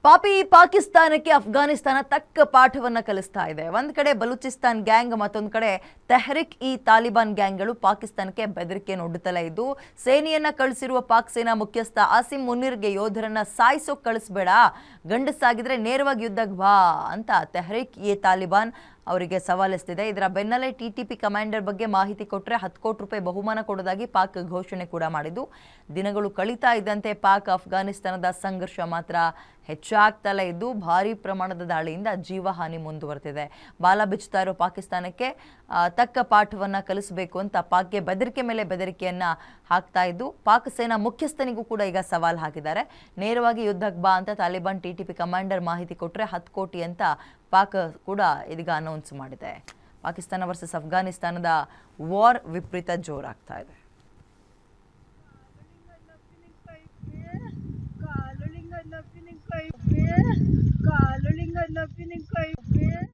ಪಾಪಿ ಪಾಕಿಸ್ತಾನಕ್ಕೆ ಅಫ್ಘಾನಿಸ್ತಾನ ತಕ್ಕ ಪಾಠವನ್ನ ಕಲಿಸ್ತಾ ಇದೆ. ಒಂದ್ ಕಡೆ ಬಲೂಚಿಸ್ತಾನ್ ಗ್ಯಾಂಗ್, ಮತ್ತೊಂದು ಕಡೆ ತೆಹರಿಕ್ ಇ ತಾಲಿಬಾನ್ ಗ್ಯಾಂಗ್ಗಳು ಪಾಕಿಸ್ತಾನಕ್ಕೆ ಬೆದರಿಕೆ ಒಡ್ಡುತ್ತಲೇ ಇದ್ದು, ಸೇನೆಯನ್ನ ಕಳಿಸಿರುವ ಪಾಕ್ ಸೇನಾ ಮುಖ್ಯಸ್ಥ ಆಸಿಮ್ ಮುನೀರ್ಗೆ ಯೋಧರನ್ನ ಸಾಯಿಸೋಕ್ ಕಳಿಸ್ಬೇಡ, ಗಂಡಸಾಗಿದ್ರೆ ನೇರವಾಗಿ ಯುದ್ಧಕ್ಕೆ ಬಾ ಅಂತ ತೆಹರಿಕ್ ಇ ತಾಲಿಬಾನ್ ಅವರಿಗೆ ಸವಾಲಿಸ್ತಿದೆ. ಇದರ ಬೆನ್ನಲ್ಲೇ ಟಿಟಿಪಿ ಕಮಾಂಡರ್ ಬಗ್ಗೆ ಮಾಹಿತಿ ಕೊಟ್ಟರೆ 10 ಕೋಟಿ ರೂಪಾಯಿ ಬಹುಮಾನ ಕೊಡೋದಾಗಿ ಪಾಕ್ ಘೋಷಣೆ ಕೂಡ ಮಾಡಿದ್ದು, ದಿನಗಳು ಕಳೀತಾ ಇದ್ದಂತೆ ಪಾಕ್ ಅಫ್ಘಾನಿಸ್ತಾನದ ಸಂಘರ್ಷ ಮಾತ್ರ ಹೆಚ್ಚಾಗ್ತಲೇ ಇದ್ದು, ಭಾರೀ ಪ್ರಮಾಣದ ದಾಳಿಯಿಂದ ಜೀವಹಾನಿ ಮುಂದುವರೆದಿದೆ. ಬಾಲ ಬಿಚ್ಚುತ್ತಾ ಇರೋ ಪಾಕಿಸ್ತಾನಕ್ಕೆ ತಕ್ಕ ಪಾಠವನ್ನ ಕಲಿಸಬೇಕು ಅಂತ ಪಾಕ್ಗೆ ಬೆದರಿಕೆ ಮೇಲೆ ಬೆದರಿಕೆಯನ್ನ ಹಾಕ್ತಾ ಇದ್ದು, ಪಾಕ್ ಸೇನಾ ಮುಖ್ಯಸ್ಥನಿಗೂ ಕೂಡ ಈಗ ಸವಾಲ್ ಹಾಕಿದ್ದಾರೆ. ನೇರವಾಗಿ ಯುದ್ಧಕ್ಕೆ ಬಾ ಅಂತ ತಾಲಿಬಾನ್ ಟಿಟಿಪಿ ಕಮಾಂಡರ್ ಮಾಹಿತಿ ಕೊಟ್ಟರೆ 10 ಕೋಟಿ ಅಂತ ಪಾಕ್ ಕೂಡ ಇದೀಗ ಅನೌನ್ಸ್ ಮಾಡಿದೆ. ಪಾಕಿಸ್ತಾನ ವರ್ಸಸ್ ಅಫ್ಘಾನಿಸ್ತಾನದ ವಾರ್ ವಿಪರೀತ ಜೋರಾಗ್ತಾ ಇದೆ. ಕಾಲುಲಿಂಗ